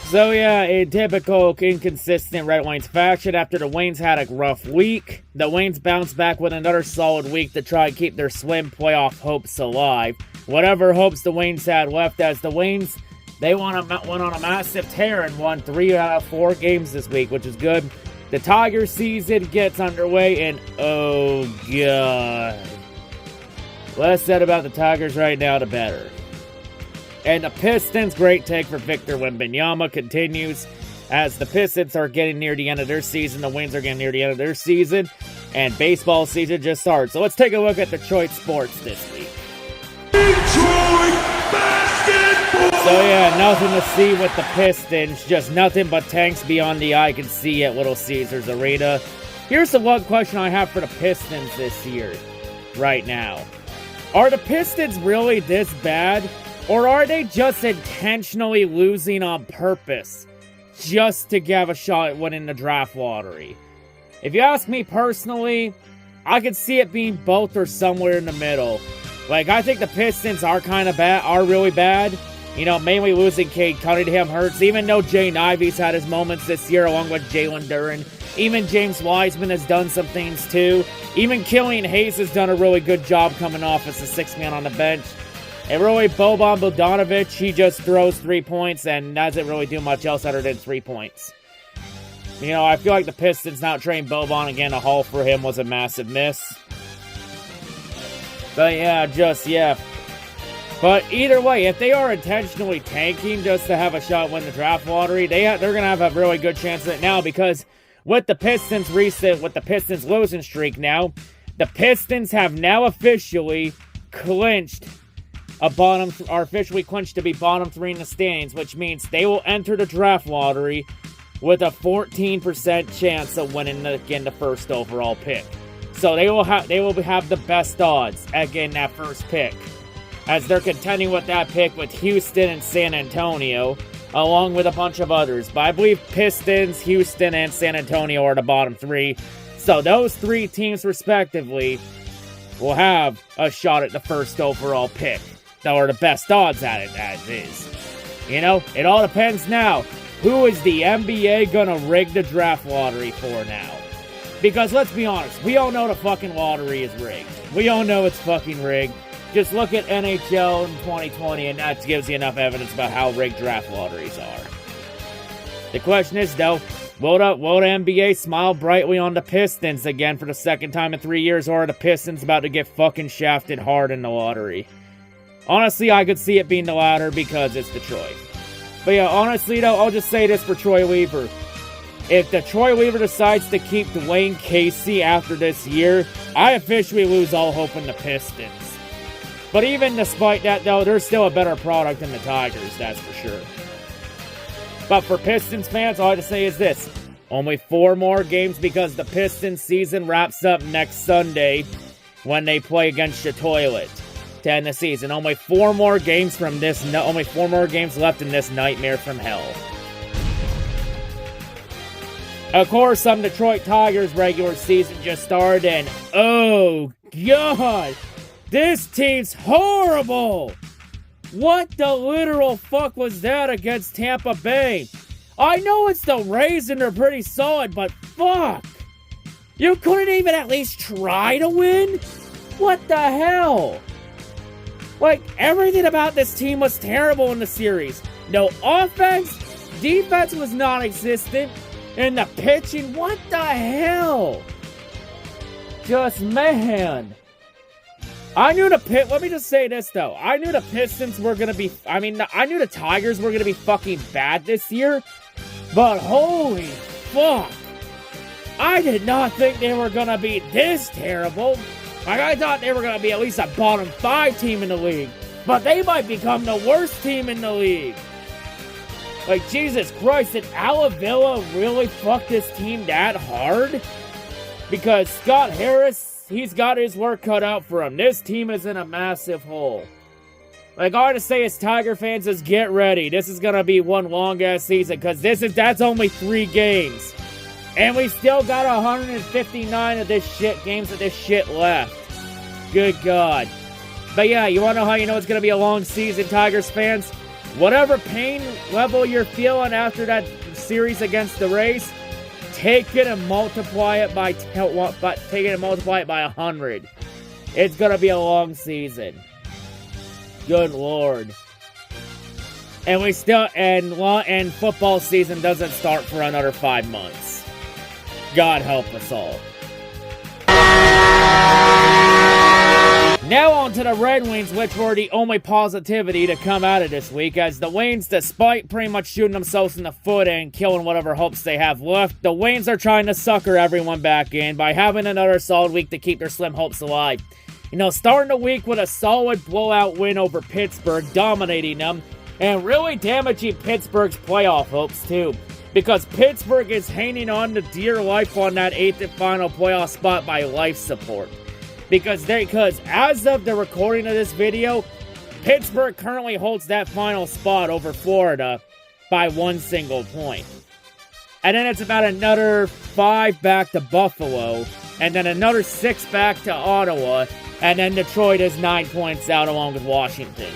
So yeah, in typical inconsistent Red Wings fashion, after the Wings had a rough week, the Wings bounced back with another solid week to try and keep their swim playoff hopes alive. Whatever hopes the Wings had left, as the Wings, they went on a massive tear and won 3 out of 4 games this week, which is good. The Tigers season gets underway, and oh god. Less said about the Tigers right now, the better. And the Pistons, great take for Victor Wembanyama, continues as the Pistons are getting near the end of their season. The Wings are getting near the end of their season, and baseball season just started. So let's take a look at Detroit sports this week. Detroit basketball! So yeah, nothing to see with the Pistons. Just nothing but tanks beyond the eye can see at Little Caesars Arena. Here's the one question I have for the Pistons this year, right now. Are the Pistons really this bad? Or are they just intentionally losing on purpose, just to have a shot at winning the draft lottery? If you ask me personally, I could see it being both or somewhere in the middle. Like, I think the Pistons are kind of bad, are really bad. You know, mainly losing Cade Cunningham hurts, even though Jaden Ivey's had his moments this year, along with Jalen Duren. Even James Wiseman has done some things too. Even Killian Hayes has done a really good job coming off as a 6-man on the bench. And really, Boban Bogdanovic, he just throws 3 points and doesn't really do much else other than 3 points. You know, I feel like the Pistons not trading Boban again, a haul for him was a massive miss. But yeah. But either way, if they are intentionally tanking just to have a shot win the draft lottery, they're going to have a really good chance of it now, because with the Pistons losing streak now, the Pistons have now officially clinched to be bottom 3 in the standings, which means they will enter the draft lottery with a 14% chance of winning again the first overall pick. So they will have the best odds at getting that first pick, as they're contending with that pick with Houston and San Antonio, along with a bunch of others. But I believe Pistons, Houston, and San Antonio are the bottom 3. So those 3 teams respectively will have a shot at the first overall pick. Or the best odds at it, as is. You know, it all depends now. Who is the NBA gonna rig the draft lottery for now? Because let's be honest, we all know the fucking lottery is rigged. We all know it's fucking rigged. Just look at NHL in 2020 and that gives you enough evidence about how rigged draft lotteries are. The question is, though, will the NBA smile brightly on the Pistons again for the second time in 3 years, or are the Pistons about to get fucking shafted hard in the lottery? Honestly, I could see it being the latter because it's Detroit. But yeah, honestly though, I'll just say this for Troy Weaver. If the Troy Weaver decides to keep Dwayne Casey after this year, I officially lose all hope in the Pistons. But even despite that though, they're still a better product than the Tigers, that's for sure. But for Pistons fans, all I have to say is this. Only 4 more games, because the Pistons season wraps up next Sunday when they play against the Toilet to end the season. Only 4 more games left in this nightmare from hell. Of course, some Detroit Tigers regular season just started, and oh god, this team's horrible! What the literal fuck was that against Tampa Bay? I know it's the Rays and they're pretty solid, but fuck! You couldn't even at least try to win? What the hell? Like, everything about this team was terrible in the series. No offense, defense was non-existent, and the pitching, what the hell? Just, man. Let me just say this, though. I knew the Pistons were gonna be, I knew the Tigers were gonna be fucking bad this year, but holy fuck. I did not think they were gonna be this terrible. Like, I thought they were going to be at least a bottom 5 team in the league. But they might become the worst team in the league. Like, Jesus Christ, did Alavilla really fuck this team that hard? Because Scott Harris, he's got his work cut out for him. This team is in a massive hole. Like, all I have to say as Tiger fans is get ready. This is going to be one long-ass season. Because that's only 3 games. And we still got 159 of this shit games of this shit left. Good God. But yeah, you want to know how you know it's going to be a long season, Tigers fans? Whatever pain level you're feeling after that series against the Rays, take it and multiply it by 100. It's gonna be a long season. Good Lord. And we still and football season doesn't start for another 5 months. God help us all. Now on to the Red Wings, which were the only positivity to come out of this week, as the Wings, despite pretty much shooting themselves in the foot and killing whatever hopes they have left, the Wings are trying to sucker everyone back in by having another solid week to keep their slim hopes alive. You know, starting the week with a solid blowout win over Pittsburgh, dominating them, and really damaging Pittsburgh's playoff hopes too, because Pittsburgh is hanging on to dear life on that 8th and final playoff spot by life support. Because as of the recording of this video, Pittsburgh currently holds that final spot over Florida by 1 single point. And then it's about another 5 back to Buffalo, and then another 6 back to Ottawa, and then Detroit is 9 points out along with Washington.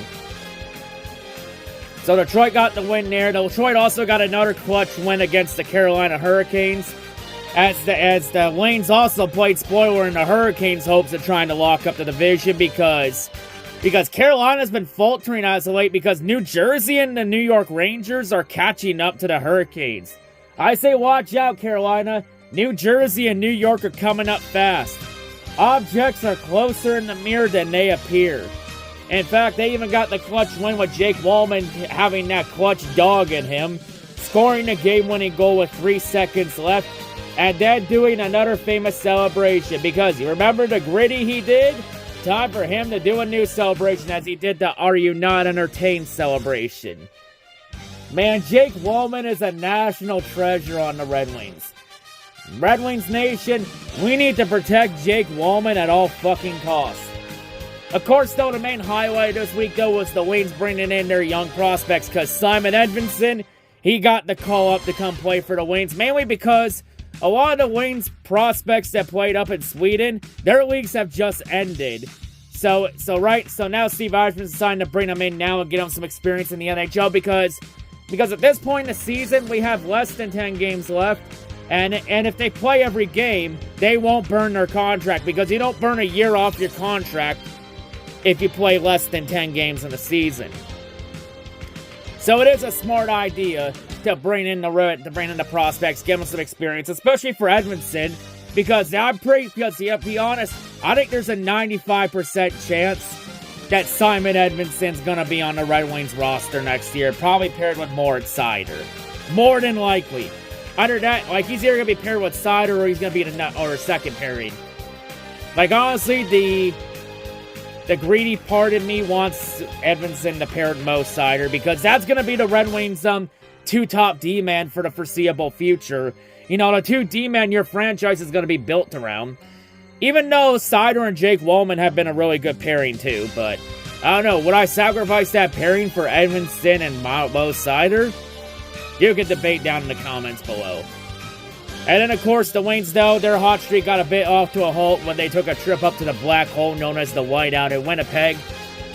So Detroit got the win there. Detroit also got another clutch win against the Carolina Hurricanes. As the Lanes also played spoiler in the Hurricanes' hopes of trying to lock up the division because Carolina's been faltering as of late because New Jersey and the New York Rangers are catching up to the Hurricanes. I say watch out, Carolina. New Jersey and New York are coming up fast. Objects are closer in the mirror than they appear. In fact, they even got the clutch win with Jake Wallman having that clutch dog in him, scoring a game-winning goal with 3 seconds left, and then doing another famous celebration, because you remember the gritty he did? Time for him to do a new celebration as he did the Are You Not Entertained celebration. Man, Jake Wallman is a national treasure on the Red Wings. Red Wings Nation, we need to protect Jake Wallman at all fucking costs. Of course, though, the main highlight this week, though, was the Wings bringing in their young prospects, because Simon Edvinsson, he got the call up to come play for the Wings, mainly because a lot of the Wings prospects that played up in Sweden, their leagues have just ended. So now Steve Yzerman's deciding to bring them in now and get them some experience in the NHL because at this point in the season, we have less than 10 games left. And if they play every game, they won't burn their contract, because you don't burn a year off your contract if you play less than 10 games in a season. So it is a smart idea to bring in the prospects, give them some experience, especially for Edvinsson, because to be honest, I think there's a 95% chance that Simon Edvinsson's gonna be on the Red Wings roster next year, probably paired with Moritz Seider. More than likely. Either that, like, he's either gonna be paired with Seider or he's gonna be a second pairing. Like, honestly, the greedy part of me wants Edvinsson to pair with Mo Seider, because that's gonna be the Red Wings' 2 top D-man for the foreseeable future. You know, the 2 D-man your franchise is going to be built around. Even though Seider and Jake Wallman have been a really good pairing too, but I don't know, would I sacrifice that pairing for Edvinsson and Mo Seider? You can debate down in the comments below. And then, of course, the Wings, though, their hot streak got a bit off to a halt when they took a trip up to the black hole known as the Whiteout in Winnipeg,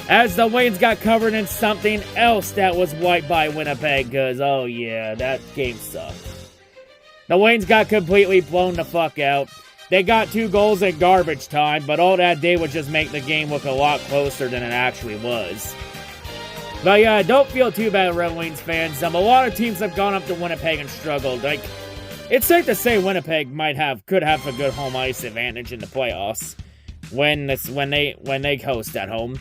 as the Wings got covered in something else that was white by Winnipeg, because, oh yeah, that game sucked. The Wings got completely blown the fuck out. They got 2 goals in garbage time, but all that did was just make the game look a lot closer than it actually was. But yeah, don't feel too bad, Red Wings fans. A lot of teams have gone up to Winnipeg and struggled. Like, it's safe to say Winnipeg could have a good home ice advantage in the playoffs when they host at home.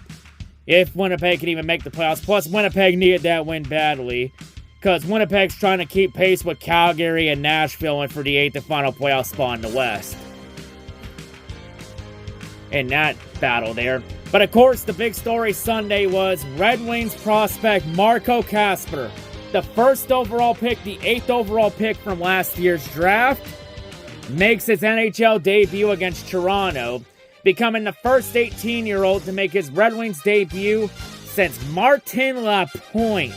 If Winnipeg can even make the playoffs. Plus, Winnipeg needed that win badly, because Winnipeg's trying to keep pace with Calgary and Nashville and for the 8th and final playoff spot in the West. In that battle there. But of course, the big story Sunday was Red Wings prospect Marco Kasper, the 1st overall pick, the 8th overall pick from last year's draft, makes his NHL debut against Toronto, becoming the first 18-year-old to make his Red Wings debut since Martin Lapointe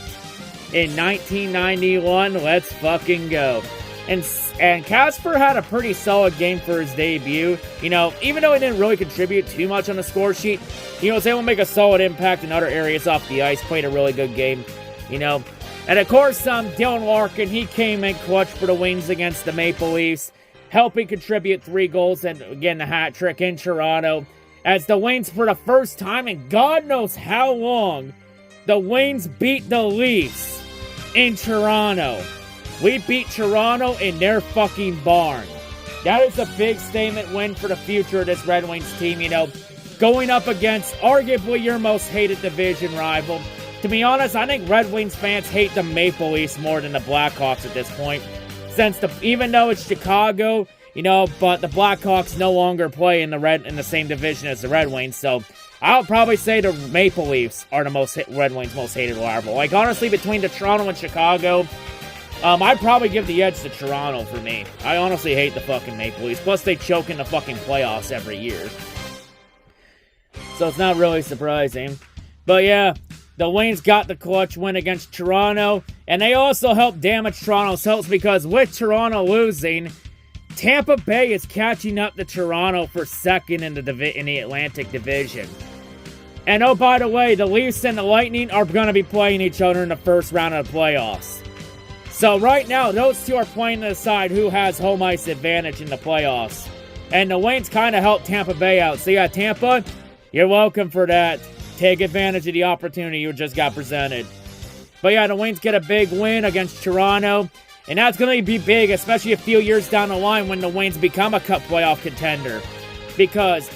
in 1991. Let's fucking go. And Kasper had a pretty solid game for his debut. You know, even though he didn't really contribute too much on the score sheet, he was able to make a solid impact in other areas off the ice, played a really good game. you know. And of course, Dylan Larkin, he came in clutch for the Wings against the Maple Leafs, helping contribute 3 goals and, again, the hat trick in Toronto. As the Wings, for the first time in God knows how long, the Wings beat the Leafs in Toronto. We beat Toronto in their fucking barn. That is a big statement win for the future of this Red Wings team, you know. Going up against arguably your most hated division rival. To be honest, I think Red Wings fans hate the Maple Leafs more than the Blackhawks at this point. Since even though it's Chicago, you know, but the Blackhawks no longer play in the same division as the Red Wings, so I'll probably say the Maple Leafs are the Red Wings' most hated rival. Like, honestly, between the Toronto and Chicago, I'd probably give the edge to Toronto for me. I honestly hate the fucking Maple Leafs. Plus, they choke in the fucking playoffs every year. So it's not really surprising. But yeah, the Wings got the clutch win against Toronto. And they also helped damage Toronto's hopes because with Toronto losing, Tampa Bay is catching up to Toronto for second in the Atlantic Division. And oh, by the way, the Leafs and the Lightning are going to be playing each other in the first round of the playoffs. So right now, those two are playing to decide who has home ice advantage in the playoffs. And the Wings kind of helped Tampa Bay out. So yeah, Tampa, you're welcome for that. Take advantage of the opportunity you just got presented. But yeah, the Wings get a big win against Toronto. And that's going to be big, especially a few years down the line when the Wings become a Cup playoff contender. Because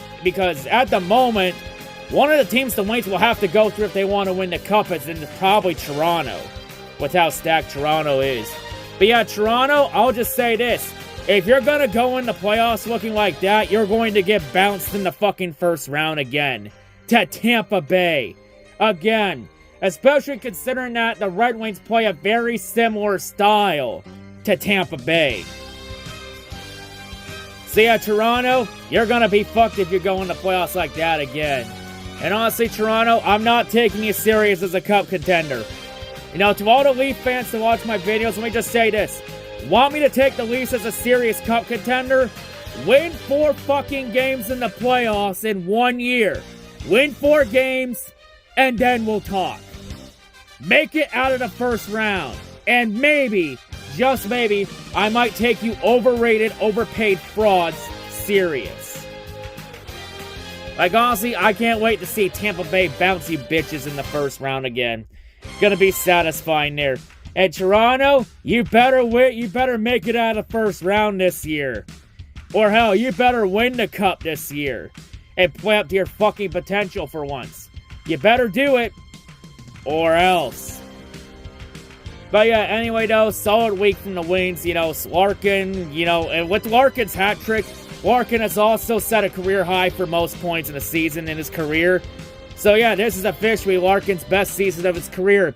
at the moment, one of the teams the Wings will have to go through if they want to win the Cup is probably Toronto, with how stacked Toronto is. But yeah, Toronto, I'll just say this. If you're going to go in the playoffs looking like that, you're going to get bounced in the fucking first round again. To Tampa Bay. Again. Especially considering that the Red Wings play a very similar style to Tampa Bay. So yeah, Toronto, you're going to be fucked if you go in the playoffs like that again. And honestly, Toronto, I'm not taking you serious as a Cup contender. You know, to all the Leaf fans to watch my videos, let me just say this. Want me to take the Leafs as a serious Cup contender? Win 4 fucking games in the playoffs in 1 year. Win 4 games, and then we'll talk. Make it out of the first round. And maybe, just maybe, I might take you overrated, overpaid frauds serious. Like, honestly, I can't wait to see Tampa Bay bounce you bitches in the first round again. Gonna be satisfying there. And Toronto, you better win. You better make it out of the first round this year. Or hell, you better win the Cup this year. And play up to your fucking potential for once. You better do it. Or else. But yeah, anyway though, solid week from the Wings. You know, Larkin, you know, and with Larkin's hat trick, Larkin has also set a career high for most points in a season in his career. So yeah, this is officially Larkin's best season of his career.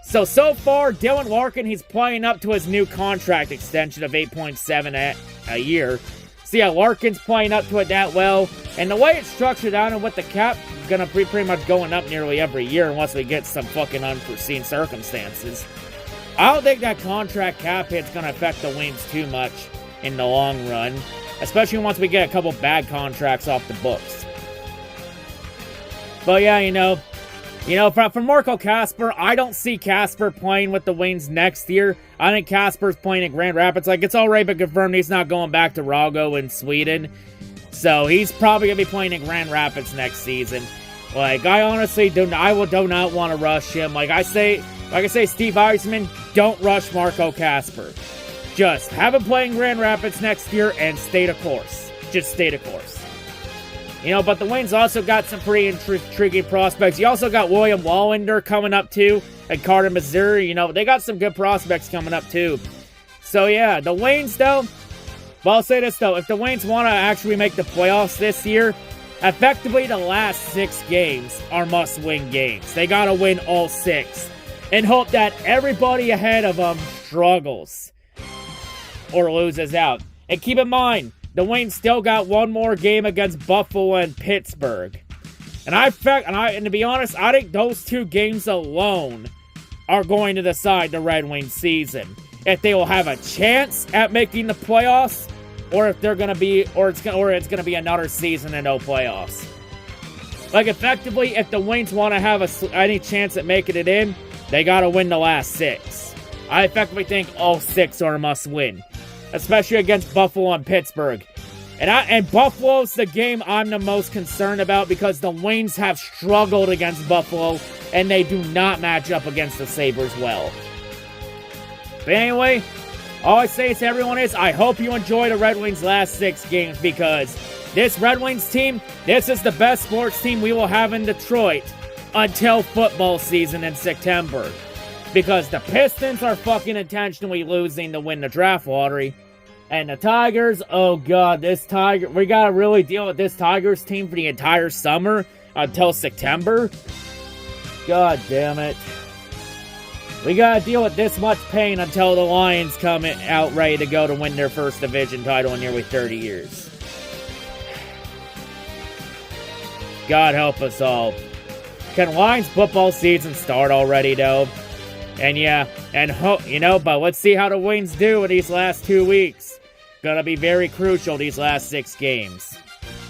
So far, Dylan Larkin, he's playing up to his new contract extension of $8.7 a year. So yeah, Larkin's playing up to it that well. And the way it's structured out and with the cap gonna be pretty much going up nearly every year unless we get some fucking unforeseen circumstances. I don't think that contract cap hit's gonna affect the Wings too much in the long run. Especially once we get a couple bad contracts off the books. But yeah, you know, for Marco Kasper, I don't see Kasper playing with the Wings next year. I think Kasper's playing in Grand Rapids. Like, it's already been confirmed he's not going back to Rago in Sweden. So, he's probably going to be playing in Grand Rapids next season. Like, I honestly do not want to rush him. Like I say, Steve Eisman, don't rush Marco Kasper. Just have him play in Grand Rapids next year and stay the course. Just stay the course. You know, but the Wings also got some pretty intriguing prospects. You also got William Wallander coming up too, and Carter Missouri. You know, they got some good prospects coming up too. So yeah, the Wings though, well, I'll say this though, if the Wings want to actually make the playoffs this year, effectively the last 6 games are must-win games. They gotta win all 6, and hope that everybody ahead of them struggles or loses out. And keep in mind, the Wings still got one more game against Buffalo and Pittsburgh. And to be honest, I think those 2 games alone are going to decide the Red Wings season. If they will have a chance at making the playoffs, or if they're gonna be, or it's gonna be another season and no playoffs. Like, effectively, if the Wings want to have any chance at making it in, They gotta win the last 6. I effectively think all 6 are a must-win, especially against Buffalo and Pittsburgh. And Buffalo's the game I'm the most concerned about because the Wings have struggled against Buffalo, and they do not match up against the Sabres well. But anyway, all I say to everyone is, I hope you enjoy the Red Wings' last 6 games because this Red Wings team, this is the best sports team we will have in Detroit until football season in September. Because the Pistons are fucking intentionally losing to win the draft lottery. And the Tigers, oh god, we gotta really deal with this Tigers team for the entire summer until September. God damn it. We gotta deal with this much pain until the Lions come out ready to go to win their first division title in nearly 30 years. God help us all. Can Lions football season start already, though? And yeah, but let's see how the Wings do in these last 2 weeks. Gonna be very crucial these last 6 games.